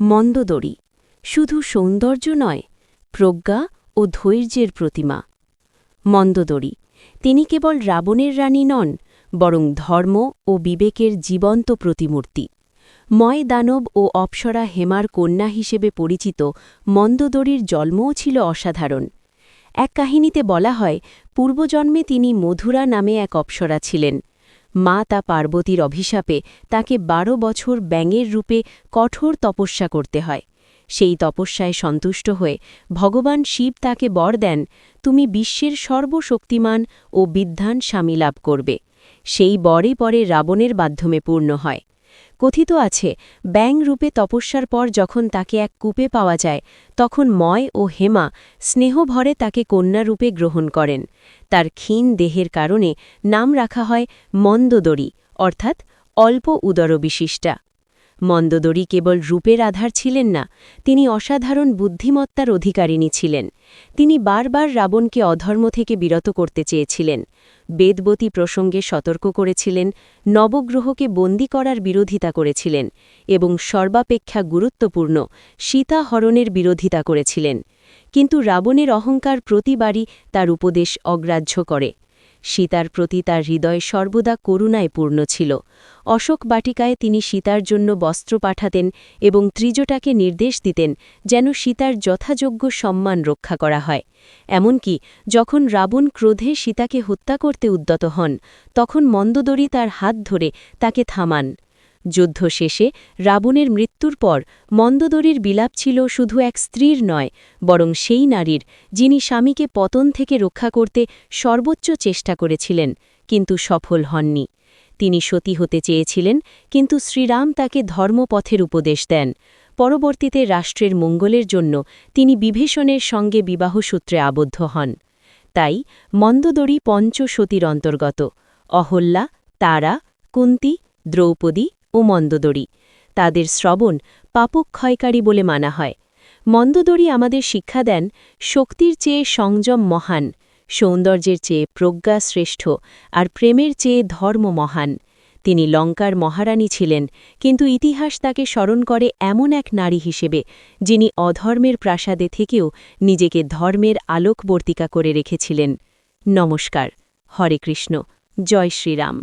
মন্দোদরী শুধু সৌন্দর্য নয়, প্রজ্ঞা ও ধৈর্যের প্রতিমা। মন্দোদরী তিনি কেবল রাবণের রানী নন, বরং ধর্ম ও বিবেকের জীবন্ত প্রতিমূর্তি। ময় দানব ও অপ্সরা হেমার কন্যা হিসেবে পরিচিত মন্দোদরীর জন্মও ছিল অসাধারণ। এক কাহিনীতে বলা হয়, পূর্বজন্মে তিনি মধুরা নামে এক অপ্সরা ছিলেন। মা তা পার্বতীর অভিশাপে তাকে ১২ বছর ব্যাঙের রূপে কঠোর তপস্যা করতে হয়। সেই তপস্যায় সন্তুষ্ট হয়ে ভগবান শিব তাকে বর দেন, তুমি বিশ্বের সর্বশক্তিমান ও বিদ্বান স্বামী লাভ করবে। সেই বরে পরে রাবণের মাধ্যমে পূর্ণ হয়। কথিত আছে, ব্যাং রূপে তপস্যার পর যখন তাকে এক কূপে পাওয়া যায়, তখন ময় ও হেমা স্নেহভরে তাকে কন্যারূপে গ্রহণ করেন। তার ক্ষীণ দেহের কারণে নাম রাখা হয় মন্দোদরী, অর্থাৎ অল্প উদরবিশিষ্টা। মন্দোদরী কেবল রূপের আধার ছিলেন না, তিনি অসাধারণ বুদ্ধিমত্তার অধিকারিণী ছিলেন। তিনি বারবার রাবণকে অধর্ম থেকে বিরত করতে চেয়েছিলেন, বেদবতী প্রসঙ্গে সতর্ক করেছিলেন, নবগ্রহকে বন্দী করার বিরোধিতা করেছিলেন এবং সর্বাপেক্ষা গুরুত্বপূর্ণ সীতা হরণের বিরোধিতা করেছিলেন। কিন্তু রাবণের অহংকার প্রতিবারই তার উপদেশ অগ্রাহ্য করে। সীতার প্রতি তার হৃদয় সর্বদা করুণায় পূর্ণ ছিল। অশোক বাটিকায় তিনি সীতার জন্য বস্ত্র পাঠাতেন এবং ত্রিজটাকে নির্দেশ দিতেন যেন সীতার যথাযোগ্য সম্মান রক্ষা করা হয়। এমনকি যখন রাবণ ক্রোধে সীতাকে হত্যা করতে উদ্যত হন, তখন মন্দোদরী তার হাত ধরে তাকে থামান। যুদ্ধ শেষে রাবণের মৃত্যুর পর মন্দোদরীর বিলাপ ছিল শুধু এক স্ত্রীর নয়, বরং সেই নারীর যিনি স্বামীকে পতন থেকে রক্ষা করতে সর্বোচ্চ চেষ্টা করেছিলেন, কিন্তু সফল হননি। তিনি সতী হতে চেয়েছিলেন, কিন্তু শ্রীরাম তাকে ধর্মপথের উপদেশ দেন। পরবর্তীতে রাষ্ট্রের মঙ্গলের জন্য তিনি বিভীষণের সঙ্গে বিবাহসূত্রে আবদ্ধ হন। তাই মন্দোদরী পঞ্চসতীর অন্তর্গত: অহল্যা, তারা, কুন্তী, দ্রৌপদী ও মন্দোদরী। তাদের শ্রবণ পাপক্ষয়কারী বলে মানা হয়। মন্দোদরী আমাদের শিক্ষা দেন, শক্তির চেয়ে সংযম মহান, সৌন্দর্যের চেয়ে প্রজ্ঞা শ্রেষ্ঠ, আর প্রেমের চেয়ে ধর্ম মহান। তিনি লঙ্কার মহারানী ছিলেন, কিন্তু ইতিহাস তাকে স্মরণ করে এমন এক নারী হিসেবে যিনি অধর্মের প্রাসাদে থেকেও নিজেকে ধর্মের আলোকবর্তিকা করে রেখেছিলেন। নমস্কার। হরে কৃষ্ণ। জয় শ্রীরাম।